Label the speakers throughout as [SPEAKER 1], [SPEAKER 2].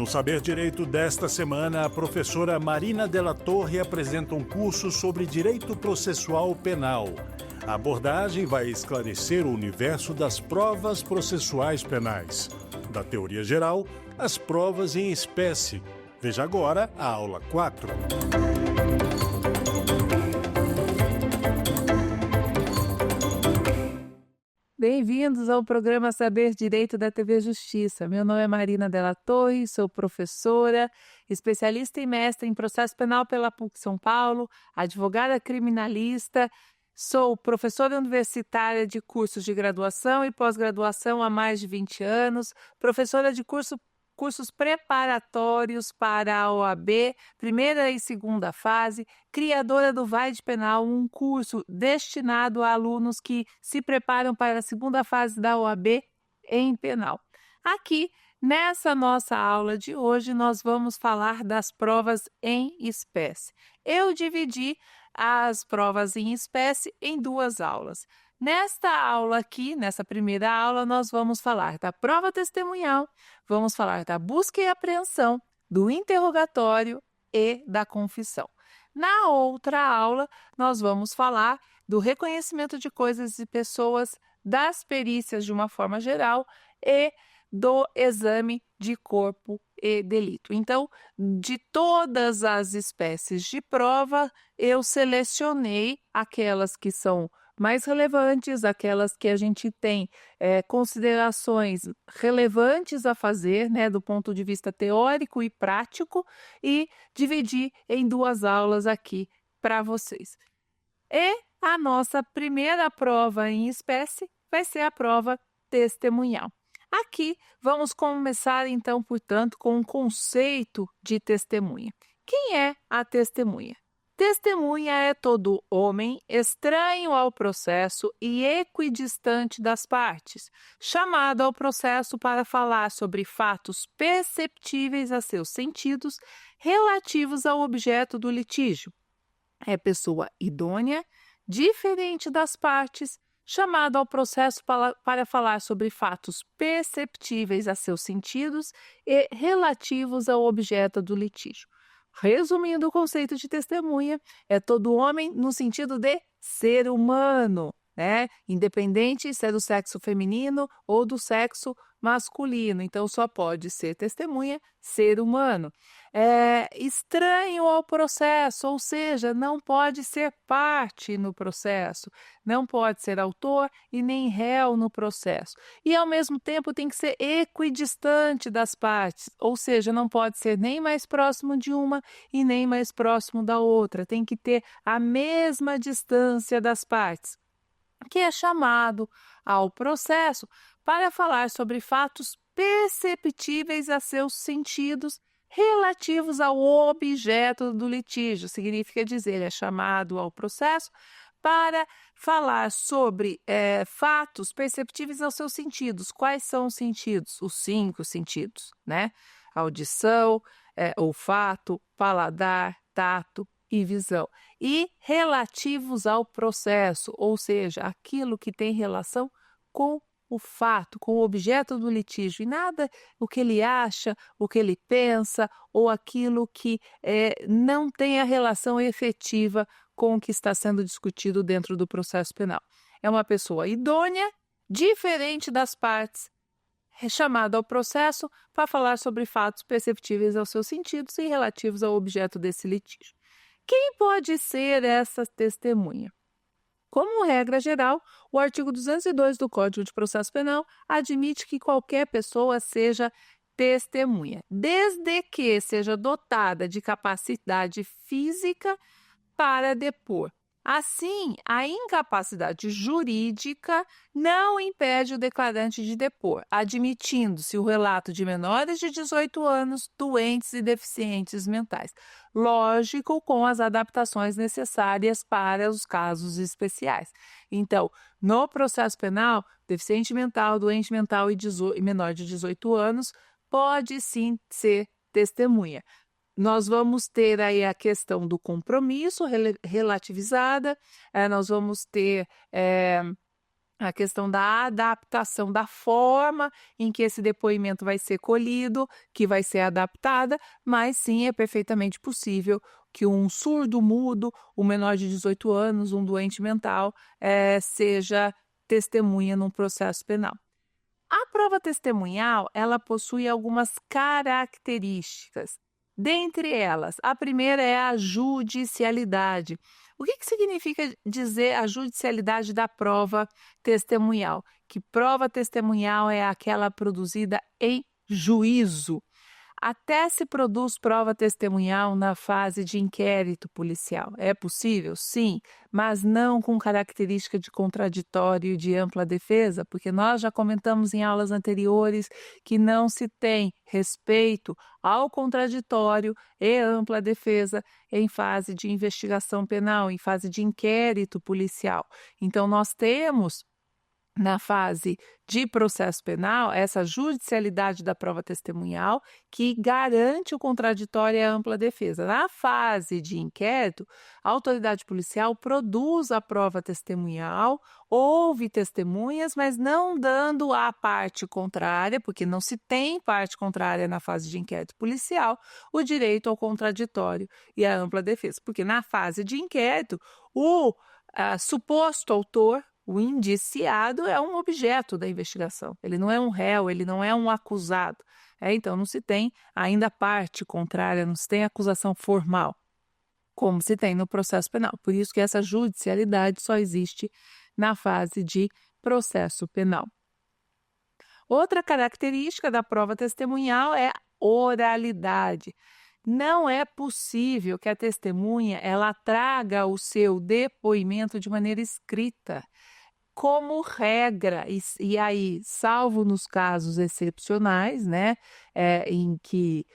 [SPEAKER 1] No Saber Direito desta semana, a professora Marina Della Torre apresenta um curso sobre direito processual penal. A abordagem vai esclarecer o universo das provas processuais penais. Da teoria geral, às provas em espécie. Veja agora a aula 4.
[SPEAKER 2] Bem-vindos ao programa Saber Direito da TV Justiça. Meu nome é Marina Della Torre, sou professora, especialista e mestre em processo penal pela PUC São Paulo, advogada criminalista, sou professora universitária de cursos de graduação e pós-graduação há mais de 20 anos, professora de cursos preparatórios para a OAB, primeira e segunda fase, criadora do Vai de Penal, um curso destinado a alunos que se preparam para a segunda fase da OAB em penal. Aqui, nessa nossa aula de hoje, nós vamos falar das provas em espécie. Eu dividi as provas em espécie em duas aulas. Nesta aula aqui, nessa primeira aula, nós vamos falar da prova testemunhal, vamos falar da busca e apreensão, do interrogatório e da confissão. Na outra aula, nós vamos falar do reconhecimento de coisas e pessoas, das perícias de uma forma geral e do exame de corpo e delito. Então, de todas as espécies de prova, eu selecionei aquelas que são mais relevantes, aquelas que a gente tem considerações relevantes a fazer, né, do ponto de vista teórico e prático, e dividi em duas aulas aqui para vocês. E a nossa primeira prova em espécie vai ser a prova testemunhal. Aqui vamos começar então, portanto, com o conceito de testemunha. Quem é a testemunha? Testemunha é todo homem estranho ao processo e equidistante das partes, chamado ao processo para falar sobre fatos perceptíveis a seus sentidos relativos ao objeto do litígio. É pessoa idônea, diferente das partes, chamado ao processo para falar sobre fatos perceptíveis a seus sentidos e relativos ao objeto do litígio. Resumindo o conceito de testemunha, é todo homem no sentido de ser humano, né? Independente se é do sexo feminino ou do sexo masculino. Então, só pode ser testemunha ser humano. É estranho ao processo, ou seja, não pode ser parte no processo, não pode ser autor e nem réu no processo. E, ao mesmo tempo, tem que ser equidistante das partes, ou seja, não pode ser nem mais próximo de uma e nem mais próximo da outra. Tem que ter a mesma distância das partes, que é chamado ao processo para falar sobre fatos perceptíveis a seus sentidos relativos ao objeto do litígio. Significa dizer, é chamado ao processo para falar sobre fatos perceptíveis aos seus sentidos. Quais são os sentidos? Os 5 sentidos, né? Audição, olfato, paladar, tato e visão. E relativos ao processo, ou seja, aquilo que tem relação com o fato, com o objeto do litígio, e nada o que ele acha, o que ele pensa, ou aquilo que não tem a relação efetiva com o que está sendo discutido dentro do processo penal. É uma pessoa idônea, diferente das partes, chamada ao processo para falar sobre fatos perceptíveis aos seus sentidos e relativos ao objeto desse litígio. Quem pode ser essa testemunha? Como regra geral, o artigo 202 do Código de Processo Penal admite que qualquer pessoa seja testemunha, desde que seja dotada de capacidade física para depor. Assim, a incapacidade jurídica não impede o declarante de depor, admitindo-se o relato de menores de 18 anos, doentes e deficientes mentais. Lógico, com as adaptações necessárias para os casos especiais. Então, no processo penal, deficiente mental, doente mental e menor de 18 anos pode sim ser testemunha. Nós vamos ter aí a questão do compromisso relativizada, nós vamos ter a questão da adaptação da forma em que esse depoimento vai ser colhido, que vai ser adaptada, mas sim é perfeitamente possível que um surdo-mudo, um menor de 18 anos, um doente mental, seja testemunha num processo penal. A prova testemunhal, ela possui algumas características. Dentre elas, a primeira é a judicialidade. O que significa dizer a judicialidade da prova testemunhal? Que prova testemunhal é aquela produzida em juízo. Até se produz prova testemunhal na fase de inquérito policial. É possível? Sim, mas não com característica de contraditório e de ampla defesa, porque nós já comentamos em aulas anteriores que não se tem respeito ao contraditório e ampla defesa em fase de investigação penal, em fase de inquérito policial. Então, nós temos na fase de processo penal, essa judicialidade da prova testemunhal que garante o contraditório e a ampla defesa. Na fase de inquérito, a autoridade policial produz a prova testemunhal, ouve testemunhas, mas não dando à parte contrária, porque não se tem parte contrária na fase de inquérito policial, o direito ao contraditório e à ampla defesa. Porque na fase de inquérito, o suposto autor, o indiciado, é um objeto da investigação, ele não é um réu, ele não é um acusado. Então, não se tem ainda parte contrária, não se tem acusação formal, como se tem no processo penal. Por isso que essa judicialidade só existe na fase de processo penal. Outra característica da prova testemunhal é a oralidade. Não é possível que a testemunha ela traga o seu depoimento de maneira escrita. Como regra, e aí, salvo nos casos excepcionais, né, em que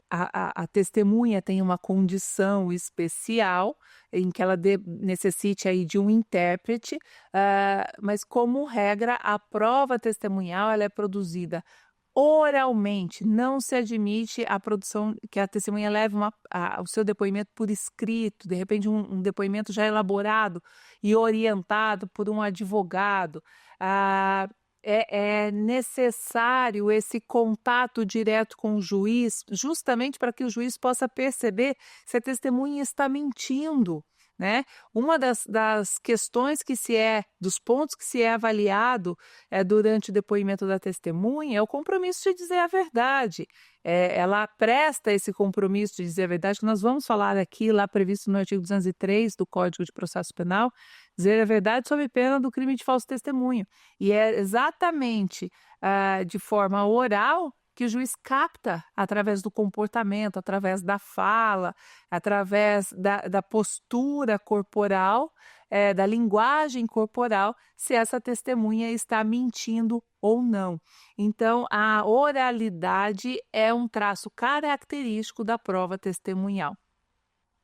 [SPEAKER 2] a testemunha tem uma condição especial, em que ela necessite aí de um intérprete, mas como regra, a prova testemunhal ela é produzida oralmente, não se admite a produção que a testemunha leve o seu depoimento por escrito, de repente um depoimento já elaborado e orientado por um advogado. É necessário esse contato direto com o juiz, justamente para que o juiz possa perceber se a testemunha está mentindo, né? Uma das questões dos pontos que se é avaliado durante o depoimento da testemunha é o compromisso de dizer a verdade. Ela presta esse compromisso de dizer a verdade, que nós vamos falar aqui, lá previsto no artigo 203 do Código de Processo Penal, dizer a verdade sob pena do crime de falso testemunho. E é exatamente de forma oral que o juiz capta através do comportamento, através da fala, através da postura corporal, da linguagem corporal, se essa testemunha está mentindo ou não. Então, a oralidade é um traço característico da prova testemunhal.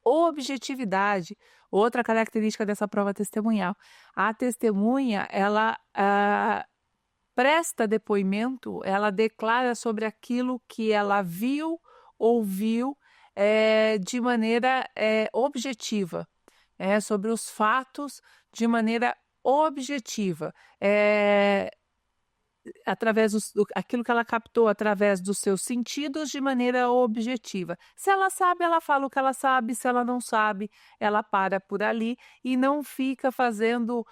[SPEAKER 2] Objetividade, outra característica dessa prova testemunhal. A testemunha, ela presta depoimento, ela declara sobre aquilo que ela viu, ouviu, de maneira objetiva, sobre os fatos de maneira objetiva, através aquilo que ela captou através dos seus sentidos de maneira objetiva. Se ela sabe, ela fala o que ela sabe, se ela não sabe, ela para por ali e não fica fazendo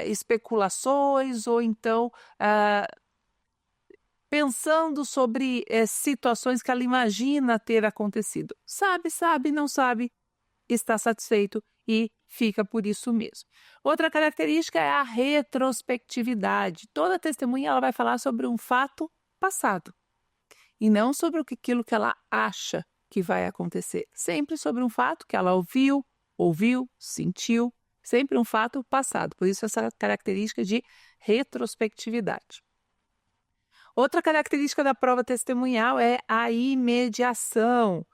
[SPEAKER 2] especulações ou então pensando sobre situações que ela imagina ter acontecido. Sabe, não sabe, está satisfeito e fica por isso mesmo. Outra característica é a retrospectividade. Toda testemunha ela vai falar sobre um fato passado e não sobre aquilo que ela acha que vai acontecer. Sempre sobre um fato que ela ouviu, sentiu, sempre um fato passado. Por isso essa característica de retrospectividade. Outra característica da prova testemunhal é a imediação.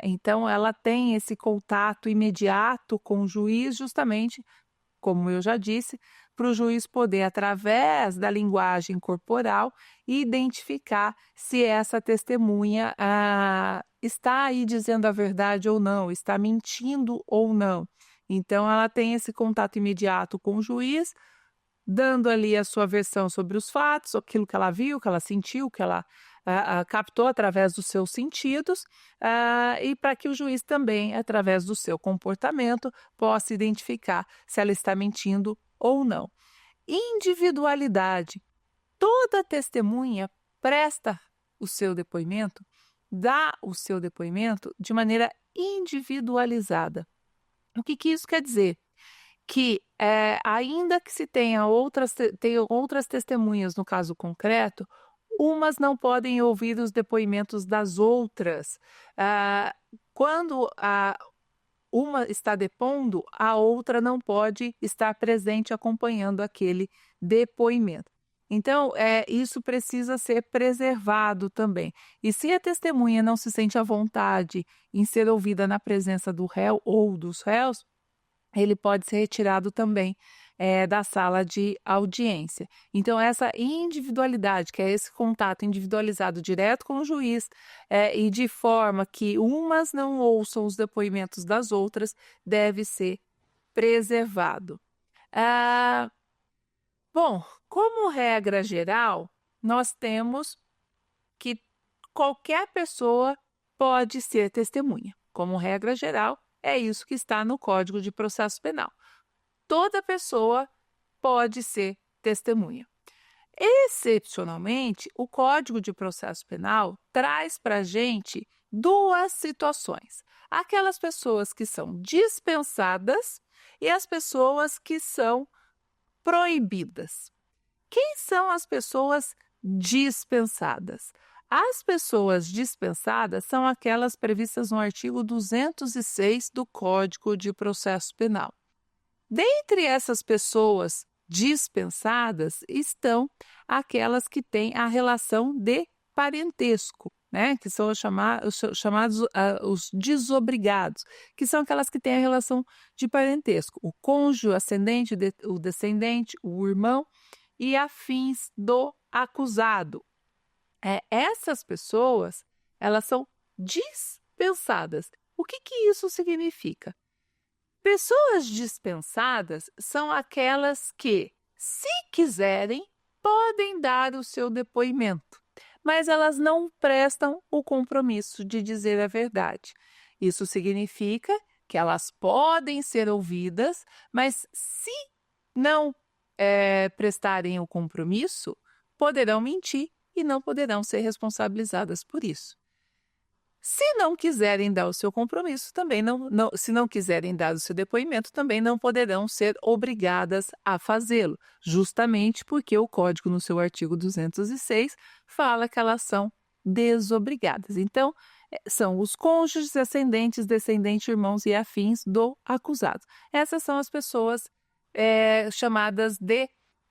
[SPEAKER 2] Então, ela tem esse contato imediato com o juiz, justamente, como eu já disse, para o juiz poder, através da linguagem corporal, identificar se essa testemunha está aí dizendo a verdade ou não, está mentindo ou não. Então, ela tem esse contato imediato com o juiz, dando ali a sua versão sobre os fatos, aquilo que ela viu, que ela sentiu, que ela captou através dos seus sentidos, e para que o juiz também, através do seu comportamento, possa identificar se ela está mentindo ou não. Individualidade. Toda testemunha presta o seu depoimento, dá o seu depoimento de maneira individualizada. O que isso quer dizer? Que ainda que se tenha outras testemunhas no caso concreto, umas não podem ouvir os depoimentos das outras. Quando uma está depondo, a outra não pode estar presente acompanhando aquele depoimento. Então, isso precisa ser preservado também. E se a testemunha não se sente à vontade em ser ouvida na presença do réu ou dos réus, ele pode ser retirado também da sala de audiência. Então, essa individualidade, que é esse contato individualizado direto com o juiz, e de forma que umas não ouçam os depoimentos das outras, deve ser preservado. Bom, como regra geral, nós temos que qualquer pessoa pode ser testemunha. Como regra geral, é isso que está no Código de Processo Penal. Toda pessoa pode ser testemunha. Excepcionalmente, o Código de Processo Penal traz para a gente duas situações. Aquelas pessoas que são dispensadas e as pessoas que são proibidas. Quem são as pessoas dispensadas? As pessoas dispensadas são aquelas previstas no artigo 206 do Código de Processo Penal. Dentre essas pessoas dispensadas estão aquelas que têm a relação de parentesco, né? Que são os chamados os desobrigados, que são aquelas que têm a relação de parentesco, o cônjuge, o ascendente, o descendente, o irmão e afins do acusado. Essas pessoas, elas são dispensadas. O que isso significa? Pessoas dispensadas são aquelas que, se quiserem, podem dar o seu depoimento, mas elas não prestam o compromisso de dizer a verdade. Isso significa que elas podem ser ouvidas, mas se não prestarem o compromisso, poderão mentir e não poderão ser responsabilizadas por isso. Se não quiserem dar o seu compromisso, também se não quiserem dar o seu depoimento, também não poderão ser obrigadas a fazê-lo, justamente porque o Código, no seu artigo 206, fala que elas são desobrigadas. Então, são os cônjuges, ascendentes, descendentes, irmãos e afins do acusado. Essas são as pessoas chamadas de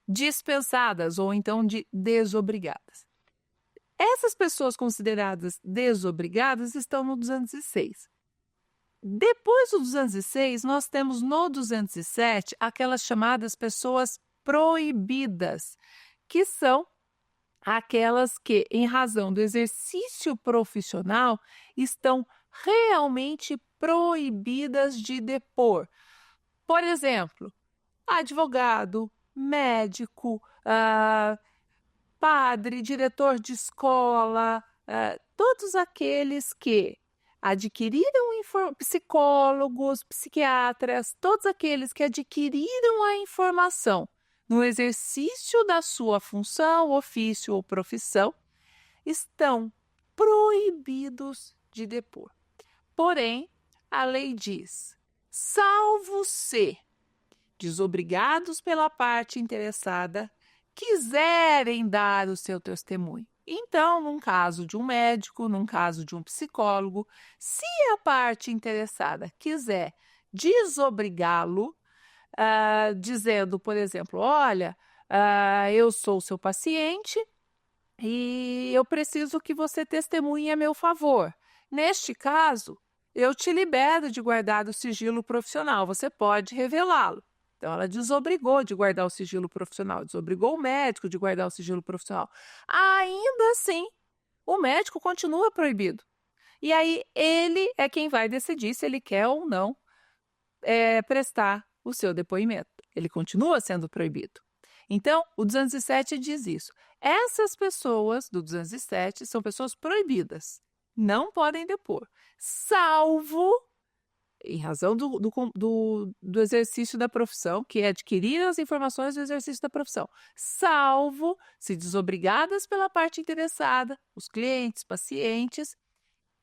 [SPEAKER 2] dispensadas ou então de desobrigadas. Essas pessoas consideradas desobrigadas estão no 206. Depois do 206, nós temos no 207 aquelas chamadas pessoas proibidas, que são aquelas que, em razão do exercício profissional, estão realmente proibidas de depor. Por exemplo, advogado, médico, padre, diretor de escola, todos aqueles que adquiriram psicólogos, psiquiatras, todos aqueles que adquiriram a informação no exercício da sua função, ofício ou profissão, estão proibidos de depor. Porém, a lei diz, salvo se desobrigados pela parte interessada quiserem dar o seu testemunho. Então, num caso de um médico, num caso de um psicólogo, se a parte interessada quiser desobrigá-lo, dizendo, por exemplo, olha, eu sou seu paciente e eu preciso que você testemunhe a meu favor. Neste caso, eu te libero de guardar o sigilo profissional, você pode revelá-lo. Então, ela desobrigou de guardar o sigilo profissional, desobrigou o médico de guardar o sigilo profissional. Ainda assim, o médico continua proibido. E aí, ele é quem vai decidir se ele quer ou não prestar o seu depoimento. Ele continua sendo proibido. Então, o 207 diz isso. Essas pessoas do 207 são pessoas proibidas, não podem depor, salvo em razão do exercício da profissão, que é adquirir as informações do exercício da profissão, salvo se desobrigadas pela parte interessada, os clientes, pacientes,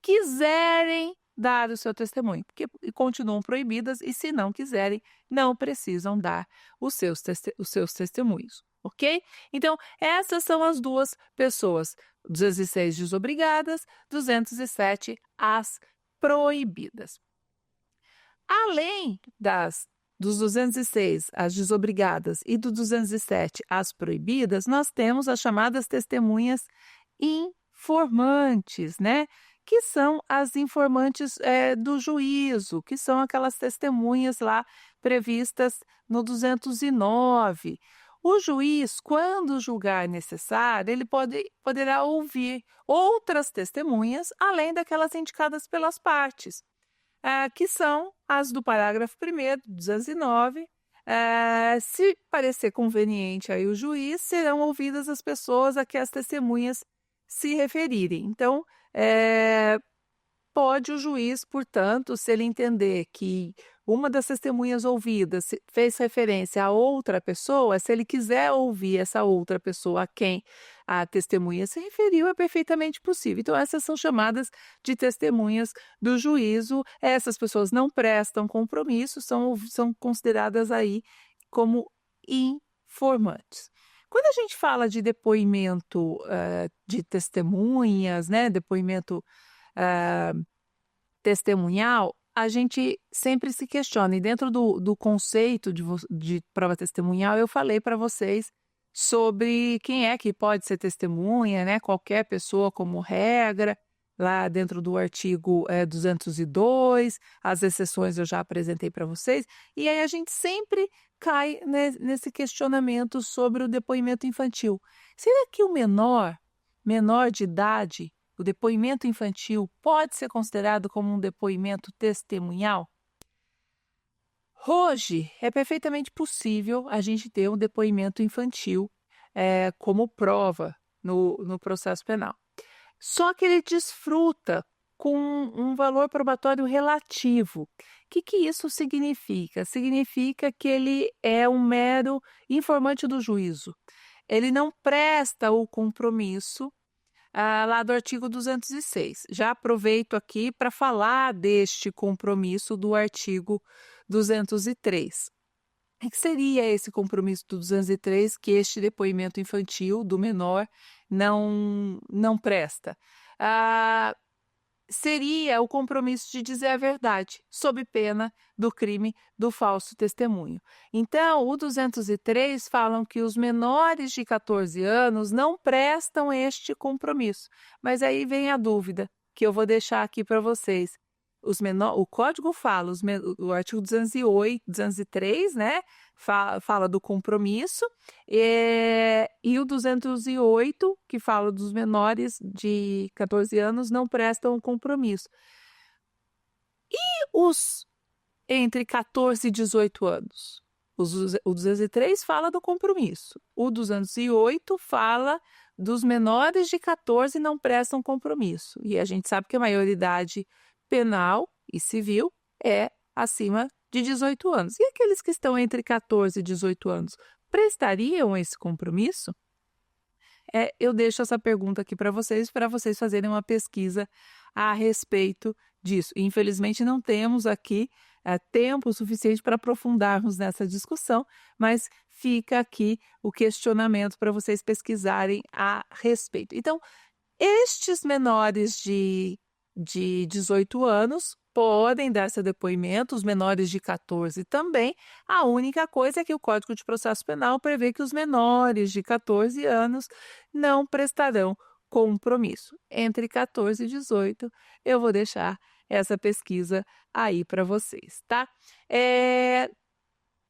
[SPEAKER 2] quiserem dar o seu testemunho, porque continuam proibidas e, se não quiserem, não precisam dar os seus testemunhos, ok? Então, essas são as duas pessoas, 206 desobrigadas, 207 as proibidas. Além dos 206, as desobrigadas, e do 207, as proibidas, nós temos as chamadas testemunhas informantes, né? Que são as informantes do juízo, que são aquelas testemunhas lá previstas no 209. O juiz, quando julgar necessário, ele poderá ouvir outras testemunhas, além daquelas indicadas pelas partes. Que são as do parágrafo 1º, 209. Se parecer conveniente aí o juiz, serão ouvidas as pessoas a que as testemunhas se referirem. Então, pode o juiz, portanto, se ele entender que uma das testemunhas ouvidas fez referência a outra pessoa, se ele quiser ouvir essa outra pessoa a quem a testemunha se referiu, é perfeitamente possível. Então, essas são chamadas de testemunhas do juízo. Essas pessoas não prestam compromisso, são consideradas aí como informantes. Quando a gente fala de depoimento de testemunhas, né, depoimento testemunhal, a gente sempre se questiona. E dentro do conceito de prova testemunhal, eu falei para vocês sobre quem é que pode ser testemunha, né? Qualquer pessoa como regra, lá dentro do artigo 202, as exceções eu já apresentei para vocês, e aí a gente sempre cai nesse questionamento sobre o depoimento infantil. Será que o menor de idade, o depoimento infantil, pode ser considerado como um depoimento testemunhal? Hoje, é perfeitamente possível a gente ter um depoimento infantil como prova no processo penal. Só que ele desfruta com um valor probatório relativo. O que isso significa? Significa que ele é um mero informante do juízo. Ele não presta o compromisso lá do artigo 206. Já aproveito aqui para falar deste compromisso do artigo 203. O que seria esse compromisso do 203 que este depoimento infantil do menor não presta? Seria o compromisso de dizer a verdade, sob pena do crime do falso testemunho. Então, o 203 falam que os menores de 14 anos não prestam este compromisso. Mas aí vem a dúvida, que eu vou deixar aqui para vocês. O código fala, o artigo 203, né, fala do compromisso, e o 208, que fala dos menores de 14 anos, não prestam compromisso. E os entre 14 e 18 anos? O 203 fala do compromisso. O 208 fala dos menores de 14 não prestam compromisso. E a gente sabe que a maioridade penal e civil é acima de 18 anos. E aqueles que estão entre 14 e 18 anos prestariam esse compromisso? Eu deixo essa pergunta aqui para vocês fazerem uma pesquisa a respeito disso. Infelizmente, não temos aqui tempo suficiente para aprofundarmos nessa discussão, mas fica aqui o questionamento para vocês pesquisarem a respeito. Então, estes menores de 18 anos podem dar seu depoimento, os menores de 14 também. A única coisa é que o Código de Processo Penal prevê que os menores de 14 anos não prestarão compromisso. Entre 14 e 18, eu vou deixar essa pesquisa aí para vocês, tá?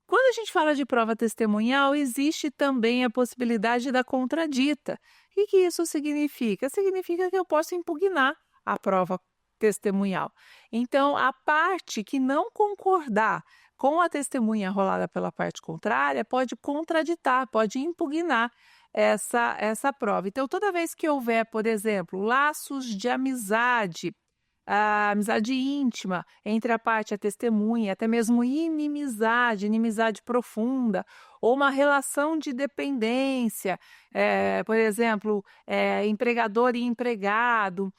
[SPEAKER 2] Quando a gente fala de prova testemunhal, existe também a possibilidade da contradita. O que isso significa? Significa que eu posso impugnar a prova testemunhal. Então, a parte que não concordar com a testemunha arrolada pela parte contrária, pode contraditar, pode impugnar essa prova. Então, toda vez que houver, por exemplo, laços de amizade, a amizade íntima entre a parte e a testemunha, até mesmo inimizade profunda, ou uma relação de dependência, por exemplo, empregador e empregado,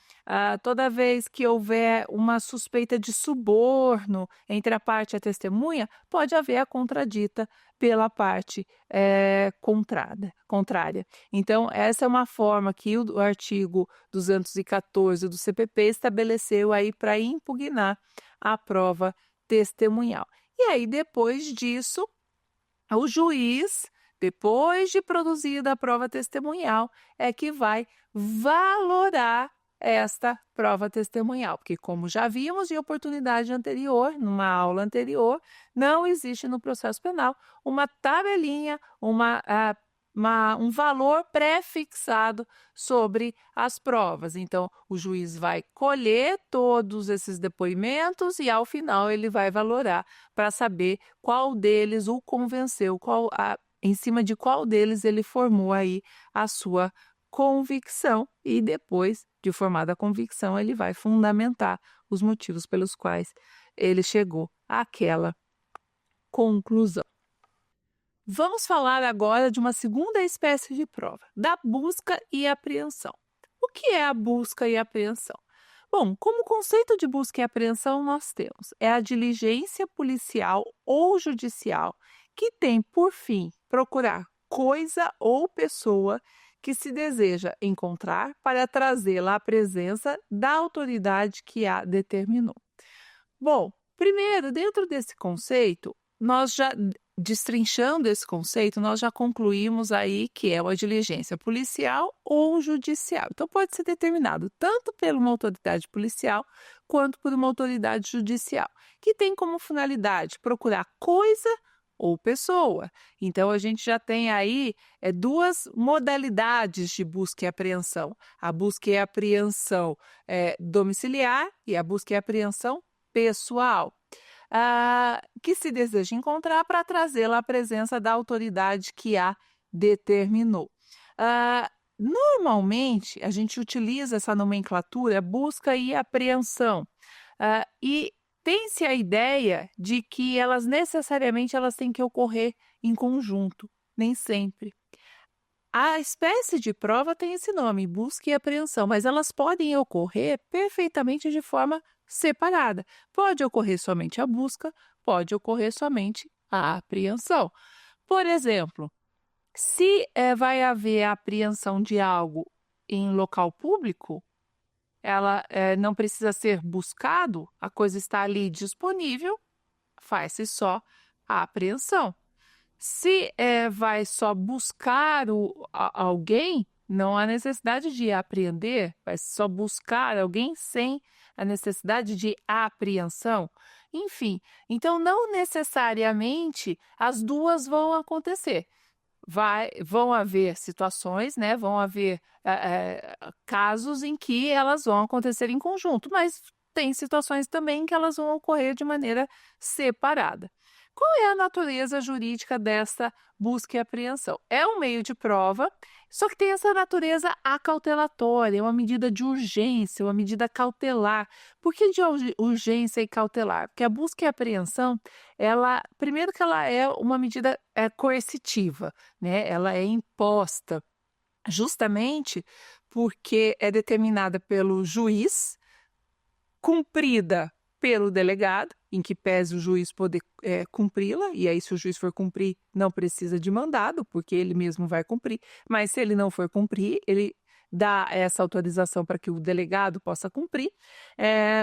[SPEAKER 2] toda vez que houver uma suspeita de suborno entre a parte e a testemunha, pode haver a contradita pela parte contrária. Então, essa é uma forma que o artigo 214 do CPP estabeleceu aí para impugnar a prova testemunhal. E aí, depois disso, o juiz, depois de produzida a prova testemunhal, é que vai valorar esta prova testemunhal, porque como já vimos em oportunidade anterior, numa aula anterior, não existe no processo penal uma tabelinha, um valor pré-fixado sobre as provas. Então, o juiz vai colher todos esses depoimentos e, ao final, ele vai valorar para saber qual deles o convenceu, em cima de qual deles ele formou aí a sua convicção, e depois de formada a convicção, ele vai fundamentar os motivos pelos quais ele chegou àquela conclusão. Vamos falar agora de uma segunda espécie de prova, da busca e apreensão. O que é a busca e apreensão? Bom, como conceito de busca e apreensão nós temos a diligência policial ou judicial que tem por fim procurar coisa ou pessoa que se deseja encontrar para trazê-la à presença da autoridade que a determinou. Bom, primeiro, dentro desse conceito, destrinchando esse conceito, nós já concluímos aí que é uma diligência policial ou judicial. Então, pode ser determinado tanto por uma autoridade policial quanto por uma autoridade judicial, que tem como finalidade procurar coisa ou pessoa. Então, a gente já tem aí duas modalidades de busca e apreensão. A busca e apreensão domiciliar e a busca e apreensão pessoal. Que se deseja encontrar para trazê-la à presença da autoridade que a determinou. Normalmente, a gente utiliza essa nomenclatura busca e apreensão, e tem-se a ideia de que elas necessariamente têm que ocorrer em conjunto, nem sempre. A espécie de prova tem esse nome, busca e apreensão, mas elas podem ocorrer perfeitamente de forma separada. Pode ocorrer somente a busca, pode ocorrer somente a apreensão. Por exemplo, se vai haver a apreensão de algo em local público, ela não precisa ser buscado, a coisa está ali disponível, faz-se só a apreensão. Se vai só buscar alguém, não há necessidade de apreender, vai só buscar alguém sem a necessidade de apreensão. Enfim, então não necessariamente as duas vão acontecer. Vão haver situações, né? Vão haver casos em que elas vão acontecer em conjunto, mas tem situações também que elas vão ocorrer de maneira separada. Qual é a natureza jurídica dessa busca e apreensão? É um meio de prova, só que tem essa natureza acautelatória, é uma medida de urgência, uma medida cautelar. Por que de urgência e cautelar? Porque a busca e apreensão, primeiro que ela é uma medida coercitiva, né? Ela é imposta justamente porque é determinada pelo juiz, cumprida pelo delegado, em que pese o juiz poder cumpri-la, e aí se o juiz for cumprir, não precisa de mandado, porque ele mesmo vai cumprir, mas se ele não for cumprir, ele dá essa autorização para que o delegado possa cumprir,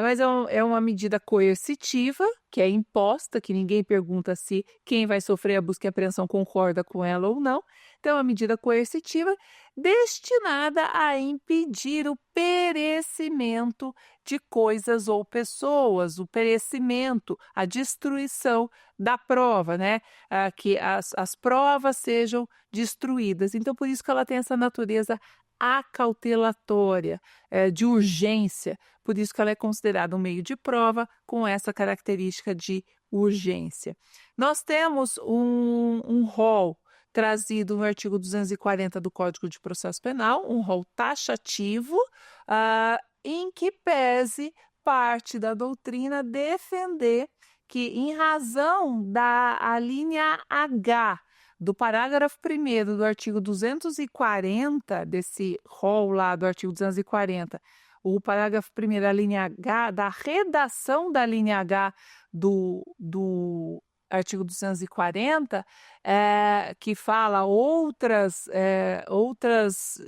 [SPEAKER 2] mas é uma medida coercitiva, que é imposta, que ninguém pergunta se quem vai sofrer a busca e apreensão concorda com ela ou não. Então, é uma medida coercitiva destinada a impedir o perecimento de coisas ou pessoas, o perecimento, a destruição da prova, né? Que as provas sejam destruídas. Então, por isso que ela tem essa natureza acautelatória, de urgência, por isso que ela é considerada um meio de prova com essa característica de urgência. Nós temos um rol trazido no artigo 240 do Código de Processo Penal, um rol taxativo, em que pese parte da doutrina defender que, em razão da alínea H do parágrafo 1º do artigo 240, desse rol lá do artigo 240, o parágrafo 1º, a linha H, da redação da linha H do artigo 240, que fala outras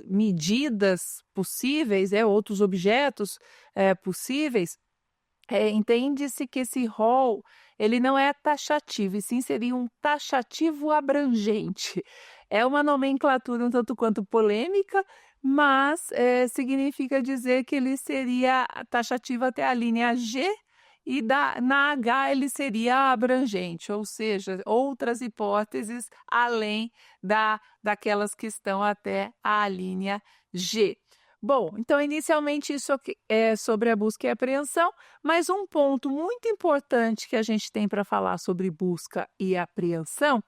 [SPEAKER 2] medidas possíveis, outros objetos possíveis, entende-se que esse rol ele não é taxativo, e sim seria um taxativo abrangente. É uma nomenclatura um tanto quanto polêmica, mas significa dizer que ele seria taxativo até a linha G, e na H ele seria abrangente, ou seja, outras hipóteses além daquelas que estão até a linha G. Bom, então inicialmente isso é sobre a busca e apreensão, mas um ponto muito importante que a gente tem para falar sobre busca e apreensão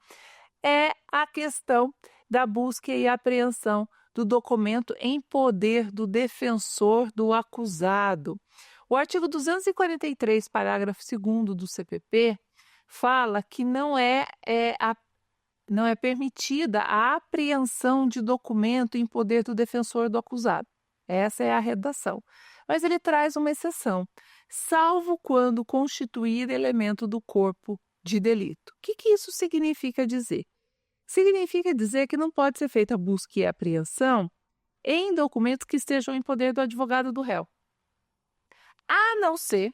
[SPEAKER 2] é a questão da busca e apreensão do documento em poder do defensor do acusado. O artigo 243, parágrafo 2º do CPP, fala que não é permitida a apreensão de documento em poder do defensor do acusado. Essa é a redação. Mas ele traz uma exceção, salvo quando constituir elemento do corpo de delito. O que isso significa dizer? Significa dizer que não pode ser feita busca e apreensão em documentos que estejam em poder do advogado do réu, a não ser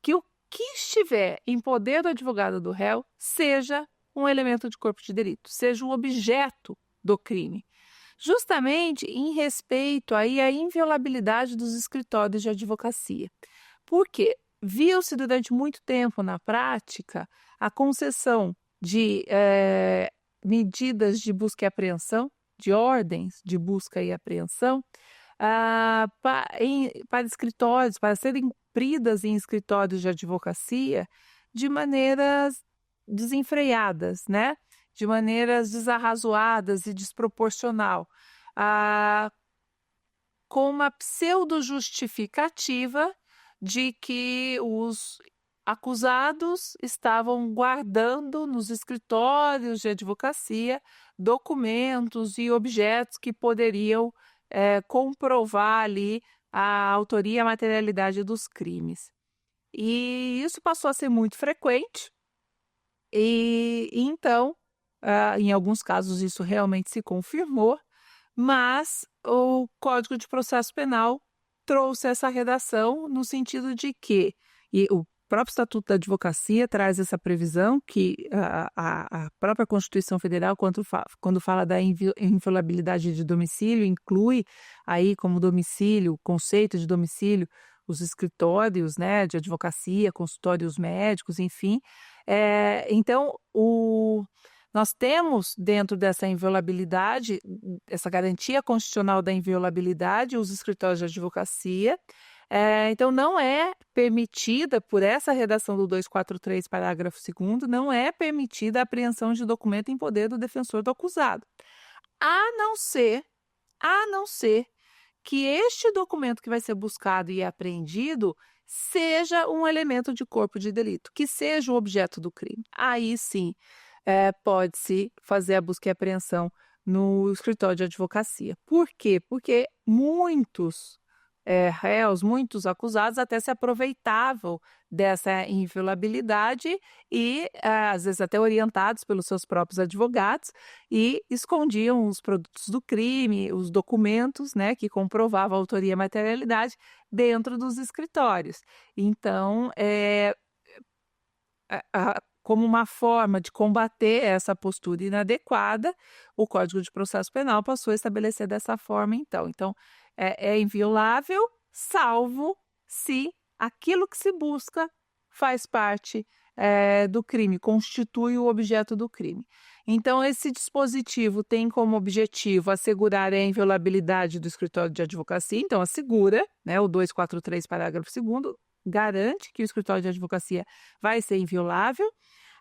[SPEAKER 2] que o que estiver em poder do advogado do réu seja um elemento de corpo de delito, seja o objeto do crime, justamente em respeito aí à inviolabilidade dos escritórios de advocacia. Porque viu-se durante muito tempo na prática a concessão de medidas de busca e apreensão, de ordens de busca e apreensão, para escritórios, para serem cumpridas em escritórios de advocacia de maneiras desenfreadas, né? De maneiras desarrazoadas e desproporcional, com uma pseudo-justificativa de que os acusados estavam guardando nos escritórios de advocacia documentos e objetos que poderiam comprovar ali a autoria e a materialidade dos crimes. E isso passou a ser muito frequente, e então, em alguns casos isso realmente se confirmou, mas o Código de Processo Penal trouxe essa redação no sentido de que, e o próprio Estatuto da Advocacia traz essa previsão, que a própria Constituição Federal, quando fala da inviolabilidade de domicílio, inclui aí como domicílio, o conceito de domicílio, os escritórios, né, de advocacia, consultórios médicos, enfim. Então, nós temos dentro dessa inviolabilidade, essa garantia constitucional da inviolabilidade, os escritórios de advocacia. Então, não é permitida, por essa redação do 243, parágrafo 2º, não é permitida a apreensão de documento em poder do defensor do acusado, a não ser que este documento que vai ser buscado e apreendido seja um elemento de corpo de delito, que seja o objeto do crime. Aí sim, pode-se fazer a busca e apreensão no escritório de advocacia. Por quê? Porque muitos réus, muitos acusados até se aproveitavam dessa inviolabilidade e, às vezes, até orientados pelos seus próprios advogados, e escondiam os produtos do crime, os documentos, né, que comprovavam a autoria e a materialidade dentro dos escritórios. Então, como uma forma de combater essa postura inadequada, o Código de Processo Penal passou a estabelecer dessa forma, então. Então, é inviolável, salvo se aquilo que se busca faz parte do crime, constitui o objeto do crime. Então, esse dispositivo tem como objetivo assegurar a inviolabilidade do escritório de advocacia, então assegura, né, o 243, parágrafo 2º, garante que o escritório de advocacia vai ser inviolável,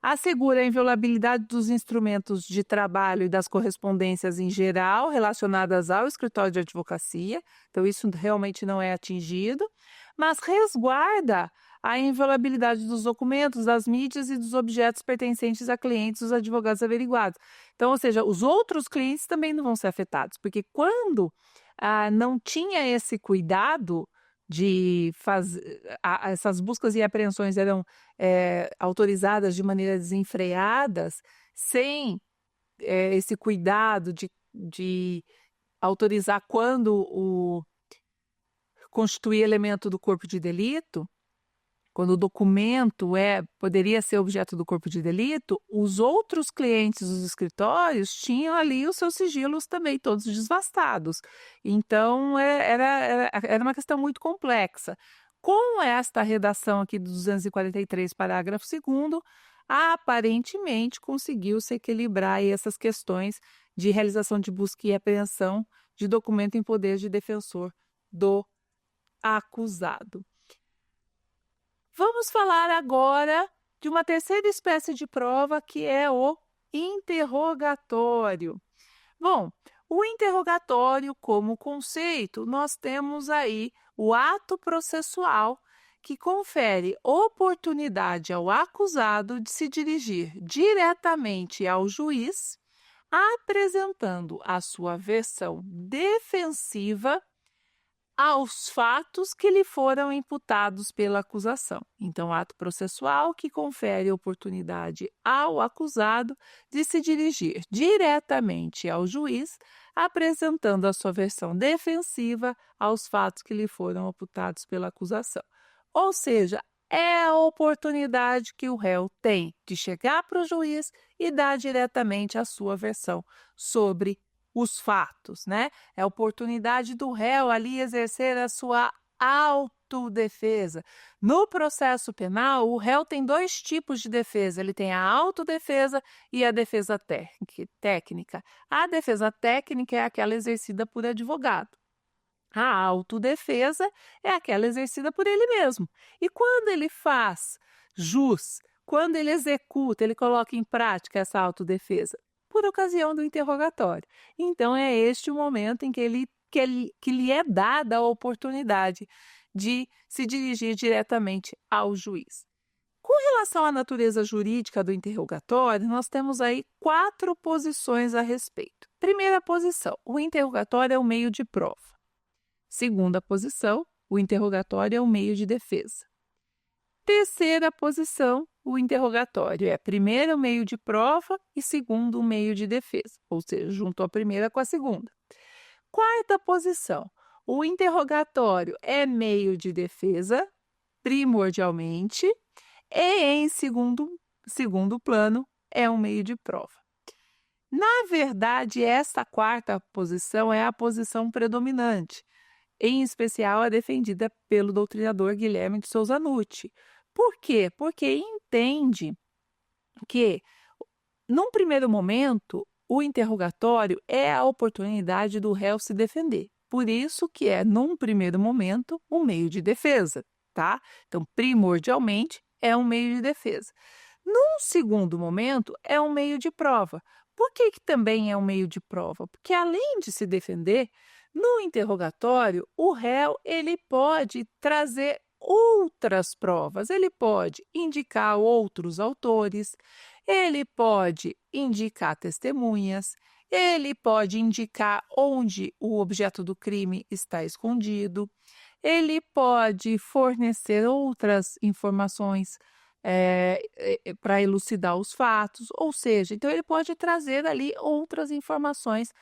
[SPEAKER 2] assegura a inviolabilidade dos instrumentos de trabalho e das correspondências em geral relacionadas ao escritório de advocacia, então isso realmente não é atingido, mas resguarda a inviolabilidade dos documentos, das mídias e dos objetos pertencentes a clientes dos advogados averiguados. Então, ou seja, os outros clientes também não vão ser afetados, porque quando não tinha esse cuidado de fazer, essas buscas e apreensões eram autorizadas de maneira desenfreadas, sem esse cuidado de autorizar quando constituir elemento do corpo de delito, quando o documento poderia ser objeto do corpo de delito, os outros clientes dos escritórios tinham ali os seus sigilos também todos desvastados. Então, era uma questão muito complexa. Com esta redação aqui do 243, parágrafo 2º, aparentemente conseguiu-se equilibrar aí essas questões de realização de busca e apreensão de documento em poder de defensor do acusado. Vamos falar agora de uma terceira espécie de prova, que é o interrogatório. Bom, o interrogatório, como conceito, nós temos aí o ato processual que confere oportunidade ao acusado de se dirigir diretamente ao juiz, apresentando a sua versão defensiva aos fatos que lhe foram imputados pela acusação. Então, ato processual que confere oportunidade ao acusado de se dirigir diretamente ao juiz, apresentando a sua versão defensiva aos fatos que lhe foram imputados pela acusação. Ou seja, é a oportunidade que o réu tem de chegar para o juiz e dar diretamente a sua versão sobre os fatos, né? É a oportunidade do réu ali exercer a sua autodefesa. No processo penal, o réu tem dois tipos de defesa. Ele tem a autodefesa e a defesa técnica. A defesa técnica é aquela exercida por advogado. A autodefesa é aquela exercida por ele mesmo. E quando ele faz jus, quando ele executa, ele coloca em prática essa autodefesa? Por ocasião do interrogatório. Então, é este o momento em que lhe é dada a oportunidade de se dirigir diretamente ao juiz. Com relação à natureza jurídica do interrogatório, nós temos aí 4 posições a respeito. Primeira posição, o interrogatório é um meio de prova. Segunda posição, o interrogatório é um meio de defesa. Terceira posição, o interrogatório é primeiro o meio de prova e segundo o meio de defesa, ou seja, juntou a primeira com a segunda. Quarta posição, o interrogatório é meio de defesa, primordialmente, e em segundo plano é um meio de prova. Na verdade, esta quarta posição é a posição predominante, em especial a defendida pelo doutrinador Guilherme de Souza Nucci. Por quê? Porque entende que, num primeiro momento, o interrogatório é a oportunidade do réu se defender. Por isso que é, num primeiro momento, um meio de defesa, tá? Então, primordialmente, é um meio de defesa. Num segundo momento, é um meio de prova. Por que também é um meio de prova? Porque, além de se defender, no interrogatório, o réu ele pode trazer outras provas, ele pode indicar outros autores, ele pode indicar testemunhas, ele pode indicar onde o objeto do crime está escondido, ele pode fornecer outras informações para elucidar os fatos, ou seja, então ele pode trazer ali outras informações,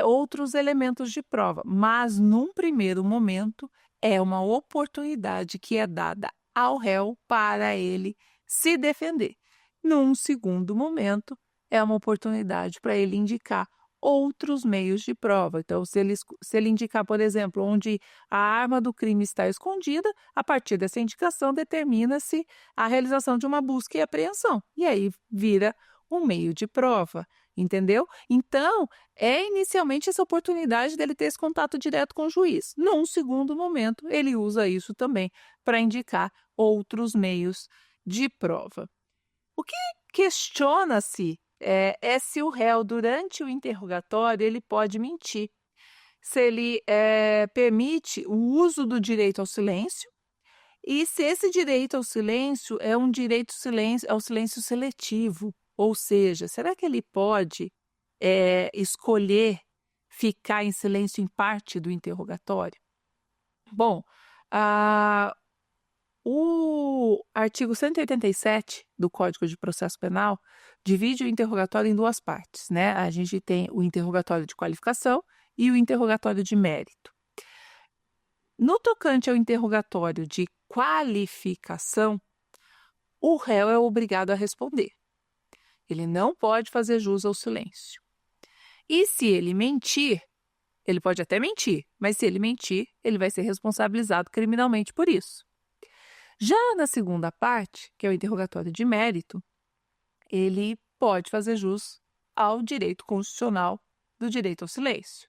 [SPEAKER 2] outros elementos de prova, mas num primeiro momento é uma oportunidade que é dada ao réu para ele se defender. Num segundo momento, é uma oportunidade para ele indicar outros meios de prova. Então, se ele indicar, por exemplo, onde a arma do crime está escondida, a partir dessa indicação determina-se a realização de uma busca e apreensão. E aí vira um meio de prova. entendeu? Então, é inicialmente essa oportunidade dele ter esse contato direto com o juiz. Num segundo momento, ele usa isso também para indicar outros meios de prova. O que questiona-se é se o réu, durante o interrogatório, ele pode mentir. Se ele permite o uso do direito ao silêncio e se esse direito ao silêncio é um direito ao silêncio seletivo. Ou seja, será que ele pode escolher ficar em silêncio em parte do interrogatório? Bom, o artigo 187 do Código de Processo Penal divide o interrogatório em duas partes, né? A gente tem o interrogatório de qualificação e o interrogatório de mérito. No tocante ao interrogatório de qualificação, o réu é obrigado a responder. Ele não pode fazer jus ao silêncio. E se ele mentir, ele pode até mentir, mas se ele mentir, ele vai ser responsabilizado criminalmente por isso. Já na segunda parte, que é o interrogatório de mérito, ele pode fazer jus ao direito constitucional do direito ao silêncio.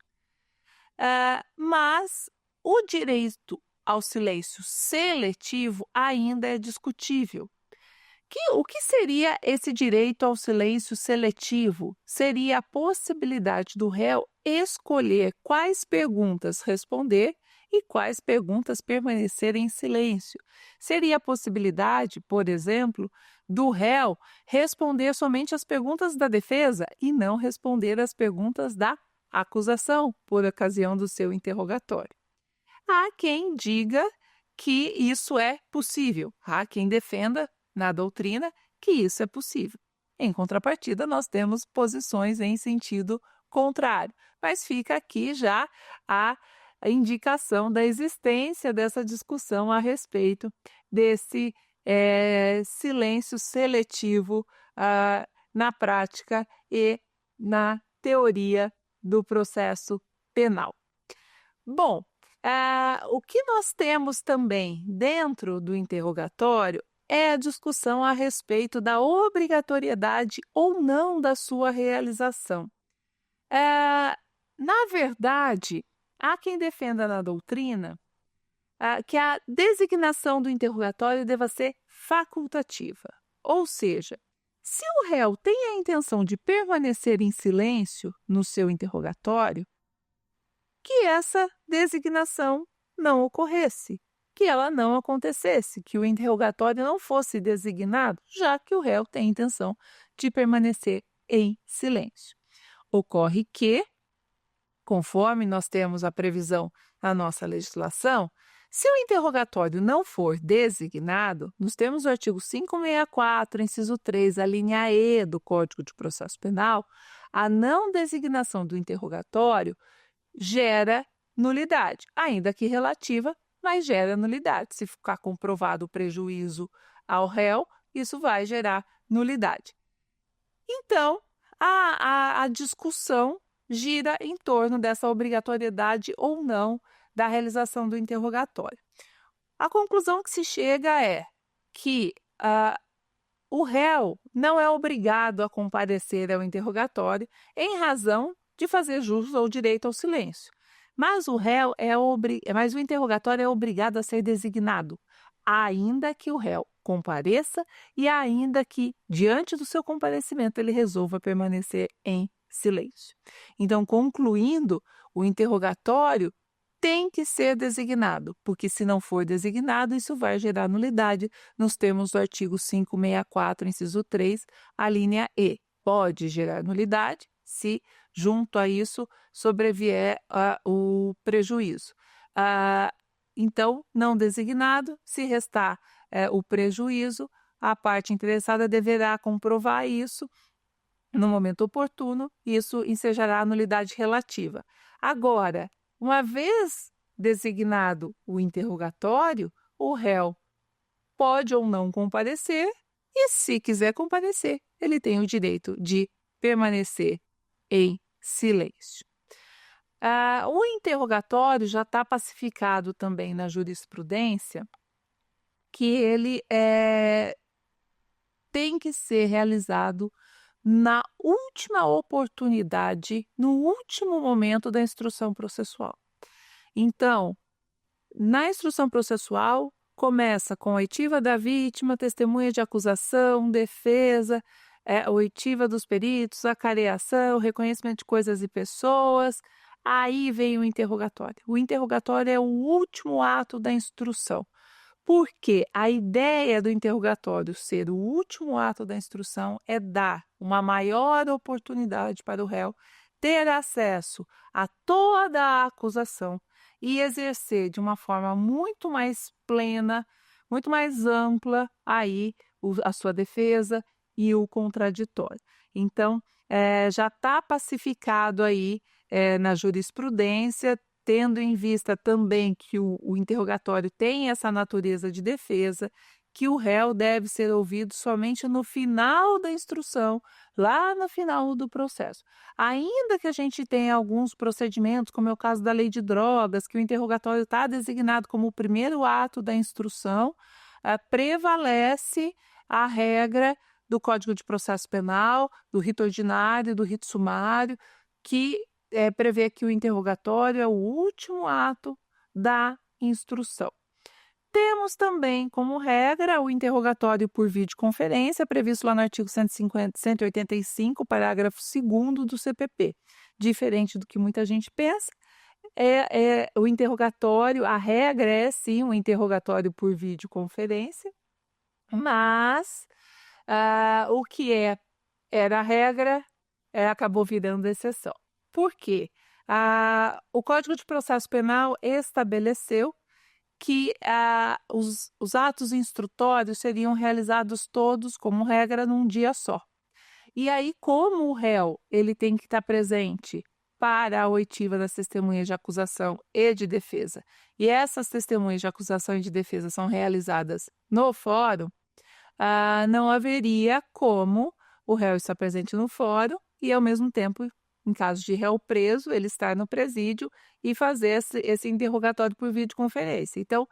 [SPEAKER 2] Mas o direito ao silêncio seletivo ainda é discutível. O que seria esse direito ao silêncio seletivo? Seria a possibilidade do réu escolher quais perguntas responder e quais perguntas permanecer em silêncio. Seria a possibilidade, por exemplo, do réu responder somente as perguntas da defesa e não responder as perguntas da acusação, por ocasião do seu interrogatório. Há quem diga que isso é possível, há quem defenda na doutrina que isso é possível. Em contrapartida, nós temos posições em sentido contrário, mas fica aqui já a indicação da existência dessa discussão a respeito desse silêncio seletivo na prática e na teoria do processo penal. Bom, o que nós temos também dentro do interrogatório é a discussão a respeito da obrigatoriedade ou não da sua realização. Na verdade, há quem defenda na doutrina que a designação do interrogatório deva ser facultativa. Ou seja, se o réu tem a intenção de permanecer em silêncio no seu interrogatório, que essa designação não ocorresse, que ela não acontecesse, que o interrogatório não fosse designado, já que o réu tem a intenção de permanecer em silêncio. Ocorre que, conforme nós temos a previsão na nossa legislação, se o interrogatório não for designado, nos termos do artigo 564, inciso 3, a linha E do Código de Processo Penal, a não designação do interrogatório gera nulidade, ainda que relativa, mas gera nulidade. Se ficar comprovado o prejuízo ao réu, isso vai gerar nulidade. Então, a discussão gira em torno dessa obrigatoriedade ou não da realização do interrogatório. A conclusão que se chega é que o réu não é obrigado a comparecer ao interrogatório em razão de fazer jus ao direito ao silêncio. Mas o interrogatório é obrigado a ser designado, ainda que o réu compareça e ainda que, diante do seu comparecimento, ele resolva permanecer em silêncio. Então, concluindo, o interrogatório tem que ser designado, porque se não for designado, isso vai gerar nulidade nos termos do artigo 564, inciso 3, a linha E. Pode gerar nulidade se, junto a isso, sobrevier o prejuízo. Então, não designado, se restar o prejuízo, a parte interessada deverá comprovar isso no momento oportuno, isso ensejará a nulidade relativa. Agora, uma vez designado o interrogatório, o réu pode ou não comparecer e, se quiser comparecer, ele tem o direito de permanecer em silêncio. O interrogatório já está pacificado também na jurisprudência que ele tem que ser realizado na última oportunidade, no último momento da instrução processual. Então, na instrução processual, começa com a oitiva da vítima, testemunha de acusação, defesa, oitiva dos peritos, acareação, reconhecimento de coisas e pessoas. Aí vem o interrogatório. O interrogatório é o último ato da instrução. Porque a ideia do interrogatório ser o último ato da instrução é dar uma maior oportunidade para o réu ter acesso a toda a acusação e exercer de uma forma muito mais plena, muito mais ampla aí a sua defesa e o contraditório. Então, já está pacificado aí na jurisprudência, tendo em vista também que o interrogatório tem essa natureza de defesa, que o réu deve ser ouvido somente no final da instrução, lá no final do processo. Ainda que a gente tenha alguns procedimentos, como é o caso da lei de drogas, que o interrogatório está designado como o primeiro ato da instrução, prevalece a regra do Código de Processo Penal, do rito ordinário e do rito sumário, que prevê que o interrogatório é o último ato da instrução. Temos também como regra o interrogatório por videoconferência, previsto lá no artigo 185, parágrafo 2º do CPP. Diferente do que muita gente pensa, o interrogatório, a regra é sim um interrogatório por videoconferência, mas o que era a regra acabou virando exceção. Por quê? O Código de Processo Penal estabeleceu que os atos instrutórios seriam realizados todos, como regra, num dia só. E aí, como o réu ele tem que estar presente para a oitiva das testemunhas de acusação e de defesa, e essas testemunhas de acusação e de defesa são realizadas no fórum, não haveria como o réu estar presente no fórum e, ao mesmo tempo, em caso de réu preso, ele estar no presídio e fazer esse interrogatório por videoconferência. Então,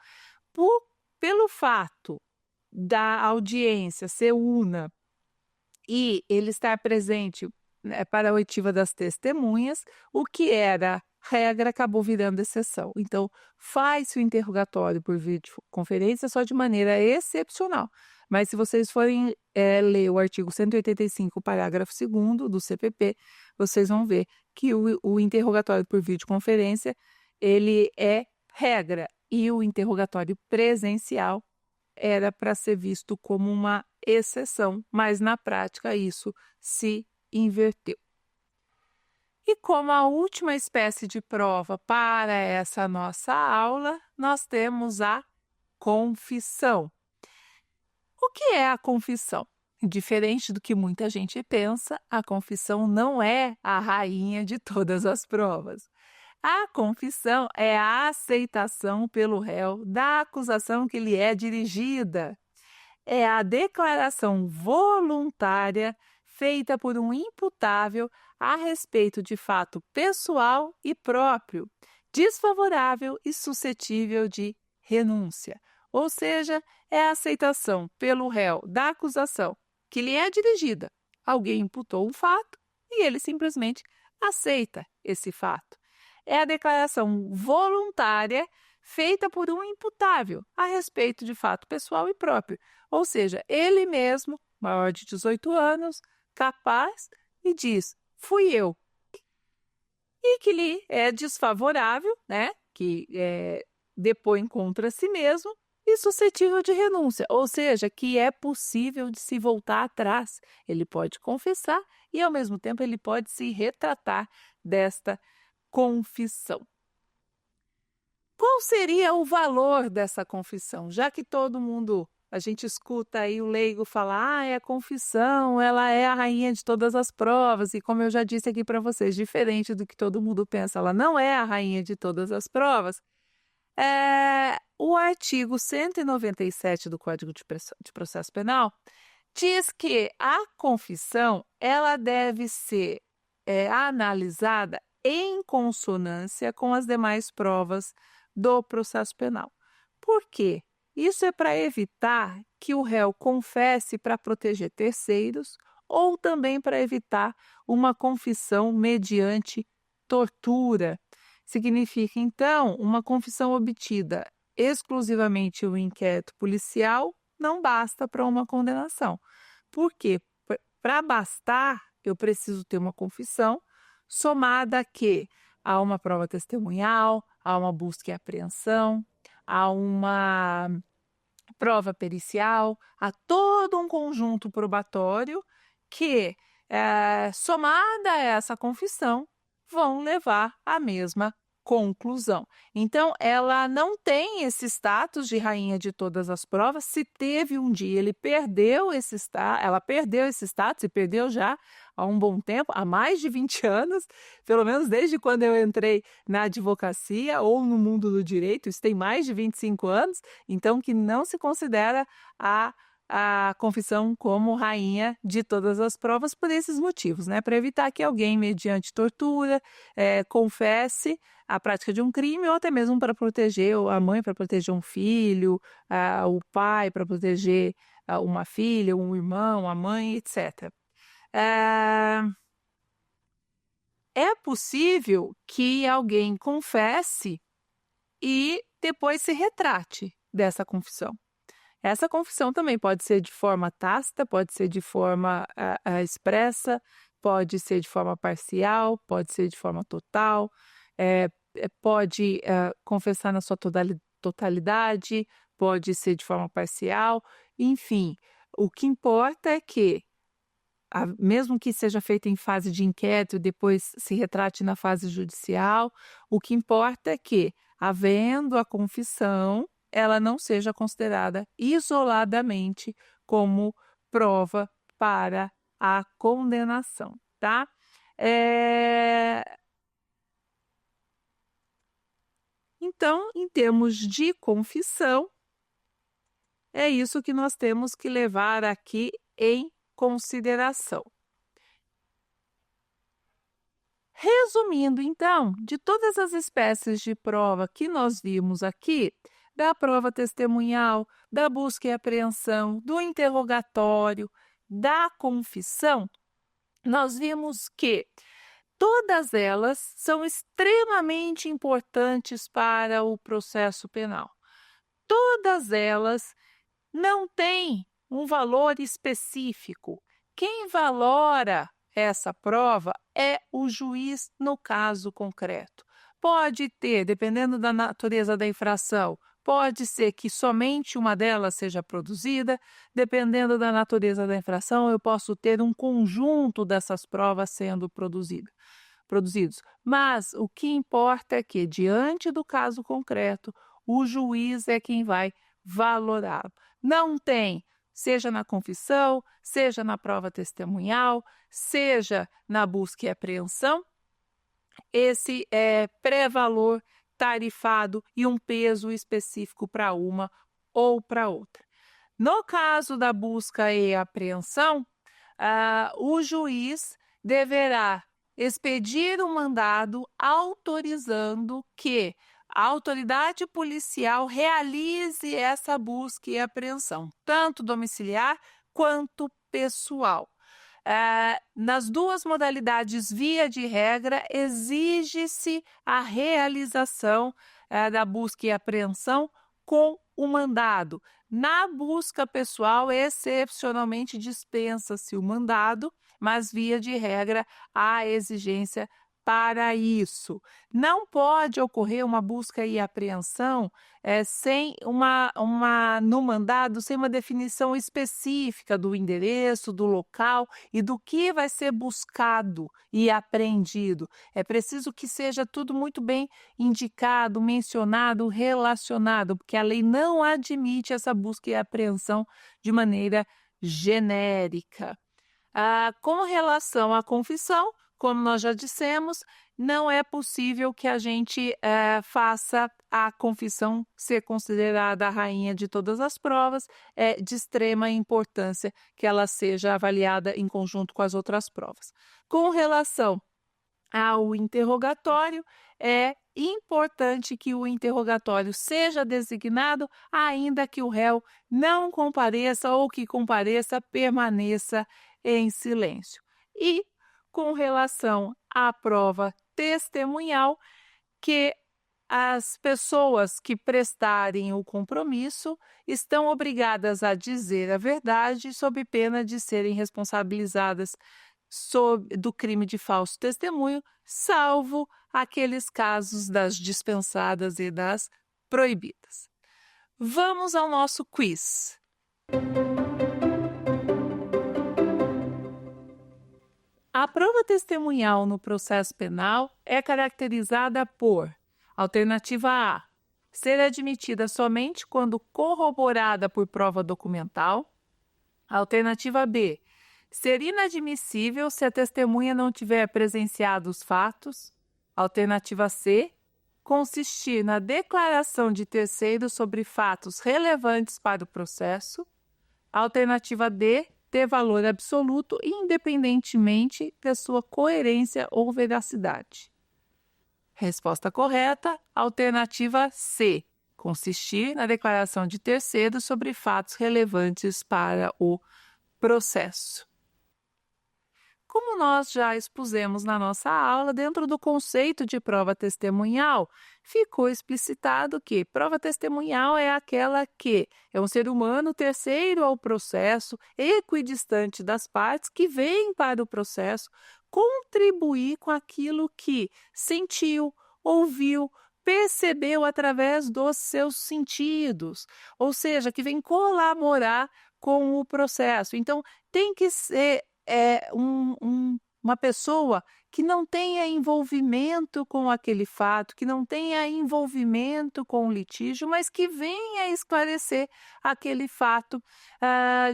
[SPEAKER 2] pelo fato da audiência ser una e ele estar presente para a oitiva das testemunhas, o que era regra acabou virando exceção. Então, faz-se o interrogatório por videoconferência só de maneira excepcional. Mas se vocês forem ler o artigo 185, parágrafo 2º do CPP, vocês vão ver que o interrogatório por videoconferência, ele é regra, e o interrogatório presencial era para ser visto como uma exceção, mas na prática isso se inverteu. E como a última espécie de prova para essa nossa aula, nós temos a confissão. O que é a confissão? Diferente do que muita gente pensa, a confissão não é a rainha de todas as provas. A confissão é a aceitação pelo réu da acusação que lhe é dirigida. É a declaração voluntária feita por um imputável a respeito de fato pessoal e próprio, desfavorável e suscetível de renúncia. Ou seja, é a aceitação pelo réu da acusação que lhe é dirigida. Alguém imputou um fato e ele simplesmente aceita esse fato. É a declaração voluntária feita por um imputável a respeito de fato pessoal e próprio. Ou seja, ele mesmo, maior de 18 anos, capaz, e diz, fui eu. E que lhe é desfavorável, né? Que depõe contra si mesmo, e suscetível de renúncia, ou seja, que é possível de se voltar atrás. Ele pode confessar e, ao mesmo tempo, ele pode se retratar desta confissão. Qual seria o valor dessa confissão? Já que todo mundo, a gente escuta aí o leigo falar, a confissão, ela é a rainha de todas as provas, e como eu já disse aqui para vocês, diferente do que todo mundo pensa, ela não é a rainha de todas as provas. O artigo 197 do Código de Processo Penal diz que a confissão ela deve ser analisada em consonância com as demais provas do processo penal. Por quê? Isso é para evitar que o réu confesse para proteger terceiros ou também para evitar uma confissão mediante tortura. Significa, então, uma confissão obtida exclusivamente no inquérito policial não basta para uma condenação. Por quê? Para bastar, eu preciso ter uma confissão somada a quê? A uma prova testemunhal, a uma busca e apreensão, a uma prova pericial, a todo um conjunto probatório que, somada a essa confissão, vão levar à mesma conclusão. Então, ela não tem esse status de rainha de todas as provas. Se teve um dia, ela perdeu esse status e perdeu já há um bom tempo, há mais de 20 anos, pelo menos desde quando eu entrei na advocacia ou no mundo do direito, isso tem mais de 25 anos, então que não se considera a confissão como rainha de todas as provas por esses motivos, né? Para evitar que alguém, mediante tortura, confesse a prática de um crime ou até mesmo para proteger a mãe, para proteger um filho, o pai, para proteger uma filha, um irmão, a mãe, etc. É possível que alguém confesse e depois se retrate dessa confissão. Essa confissão também pode ser de forma tácita, pode ser de forma expressa, pode ser de forma parcial, pode ser de forma total, pode confessar na sua totalidade, pode ser de forma parcial, enfim. O que importa é que, mesmo que seja feita em fase de inquérito e depois se retrate na fase judicial, o que importa é que, havendo a confissão, ela não seja considerada isoladamente como prova para a condenação, tá? Então, em termos de confissão, é isso que nós temos que levar aqui em consideração. Resumindo, então, de todas as espécies de prova que nós vimos aqui, da prova testemunhal, da busca e apreensão, do interrogatório, da confissão, nós vimos que todas elas são extremamente importantes para o processo penal. Todas elas não têm um valor específico. Quem valora essa prova é o juiz no caso concreto. Pode ter, dependendo da natureza da infração, pode ser que somente uma delas seja produzida, dependendo da natureza da infração, eu posso ter um conjunto dessas provas sendo produzidos. Mas o que importa é que, diante do caso concreto, o juiz é quem vai valorá-lo. Não tem, seja na confissão, seja na prova testemunhal, seja na busca e apreensão, esse pré-valor tarifado e um peso específico para uma ou para outra. No caso da busca e apreensão, o juiz deverá expedir um mandado autorizando que a autoridade policial realize essa busca e apreensão, tanto domiciliar quanto pessoal. Nas duas modalidades, via de regra, exige-se a realização da busca e apreensão com o mandado. Na busca pessoal, excepcionalmente dispensa-se o mandado, mas via de regra há exigência para isso. Não pode ocorrer uma busca e apreensão sem no mandado, sem uma definição específica do endereço, do local e do que vai ser buscado e apreendido. É preciso que seja tudo muito bem indicado, mencionado, relacionado, porque a lei não admite essa busca e apreensão de maneira genérica. Com relação à confissão, como nós já dissemos, não é possível que a gente faça a confissão ser considerada a rainha de todas as provas. É de extrema importância que ela seja avaliada em conjunto com as outras provas. Com relação ao interrogatório, é importante que o interrogatório seja designado, ainda que o réu não compareça ou que compareça, permaneça em silêncio. E, com relação à prova testemunhal, que as pessoas que prestarem o compromisso estão obrigadas a dizer a verdade sob pena de serem responsabilizadas do crime de falso testemunho, salvo aqueles casos das dispensadas e das proibidas. Vamos ao nosso quiz. A prova testemunhal no processo penal é caracterizada por: alternativa A, ser admitida somente quando corroborada por prova documental. Alternativa B, ser inadmissível se a testemunha não tiver presenciado os fatos. Alternativa C, consistir na declaração de terceiros sobre fatos relevantes para o processo. Alternativa D, ter valor absoluto independentemente da sua coerência ou veracidade. Resposta correta, alternativa C, consistir na declaração de terceiros sobre fatos relevantes para o processo. Como nós já expusemos na nossa aula, dentro do conceito de prova testemunhal, ficou explicitado que prova testemunhal é aquela que é um ser humano terceiro ao processo, equidistante das partes, que vem para o processo contribuir com aquilo que sentiu, ouviu, percebeu através dos seus sentidos, ou seja, que vem colaborar com o processo. Então, tem que ser uma pessoa que não tenha envolvimento com aquele fato, que não tenha envolvimento com o litígio, mas que venha esclarecer aquele fato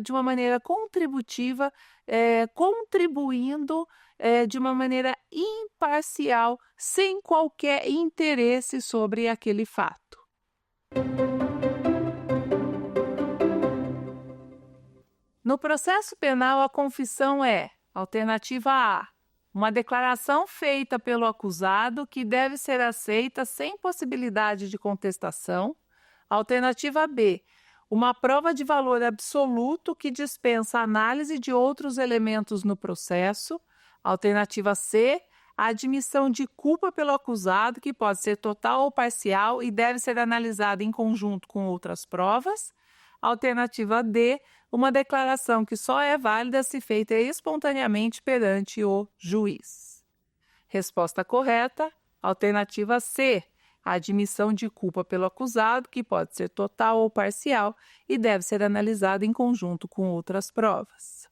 [SPEAKER 2] de uma maneira contributiva, contribuindo de uma maneira imparcial, sem qualquer interesse sobre aquele fato. No processo penal, a confissão é: alternativa A, uma declaração feita pelo acusado que deve ser aceita sem possibilidade de contestação. Alternativa B, uma prova de valor absoluto que dispensa a análise de outros elementos no processo. Alternativa C, a admissão de culpa pelo acusado, que pode ser total ou parcial e deve ser analisada em conjunto com outras provas. Alternativa D, uma declaração que só é válida se feita espontaneamente perante o juiz. Resposta correta, alternativa C, a admissão de culpa pelo acusado, que pode ser total ou parcial e deve ser analisada em conjunto com outras provas.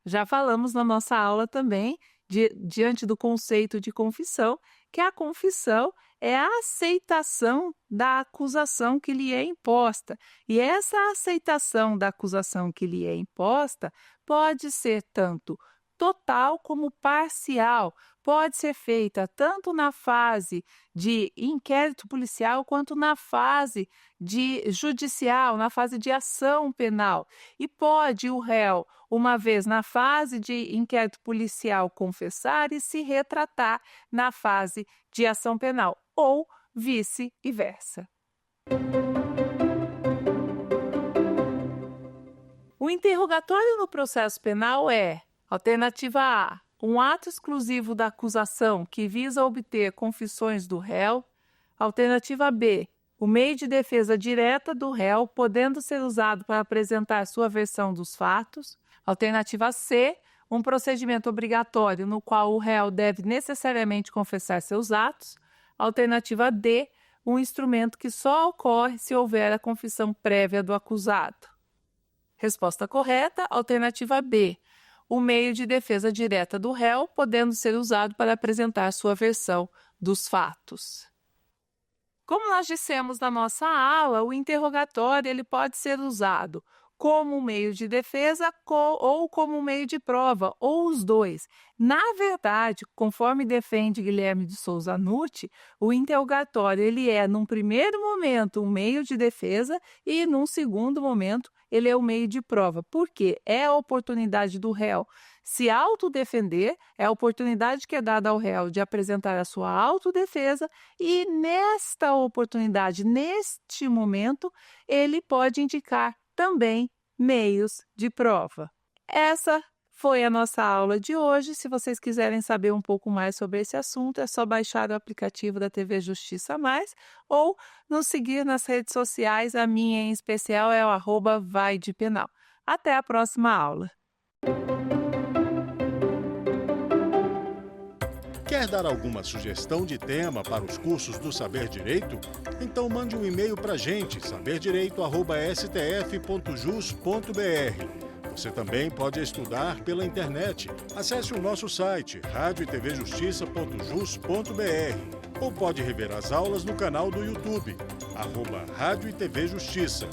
[SPEAKER 2] Já falamos na nossa aula também, diante do conceito de confissão, que a confissão é a aceitação da acusação que lhe é imposta. E essa aceitação da acusação que lhe é imposta pode ser tanto total como parcial, pode ser feita tanto na fase de inquérito policial quanto na fase de judicial, na fase de ação penal. E pode o réu, uma vez na fase de inquérito policial, confessar e se retratar na fase de ação penal, ou vice-versa. O interrogatório no processo penal é: alternativa A, um ato exclusivo da acusação que visa obter confissões do réu. Alternativa B, o meio de defesa direta do réu, podendo ser usado para apresentar sua versão dos fatos. Alternativa C, um procedimento obrigatório no qual o réu deve necessariamente confessar seus atos. Alternativa D, um instrumento que só ocorre se houver a confissão prévia do acusado. Resposta correta, alternativa B, o meio de defesa direta do réu, podendo ser usado para apresentar sua versão dos fatos. Como nós dissemos na nossa aula, o interrogatório ele pode ser usado como meio de defesa ou como meio de prova, ou os dois. Na verdade, conforme defende Guilherme de Souza Nutti, o interrogatório ele é, num primeiro momento, um meio de defesa e, num segundo momento, ele é o meio de prova. Por quê? É a oportunidade do réu se autodefender, é a oportunidade que é dada ao réu de apresentar a sua autodefesa e, nesta oportunidade, neste momento, ele pode indicar também meios de prova. Essa foi a nossa aula de hoje. Se vocês quiserem saber um pouco mais sobre esse assunto, é só baixar o aplicativo da TV Justiça Mais ou nos seguir nas redes sociais. A minha em especial é o @vaidepenal. Até a próxima aula.
[SPEAKER 1] Quer dar alguma sugestão de tema para os cursos do Saber Direito? Então mande um e-mail para a gente, saberdireito@stf.jus.br. Você também pode estudar pela internet. Acesse o nosso site radioetvjustiça.jus.br ou pode rever as aulas no canal do YouTube, @Rádio e TV Justiça.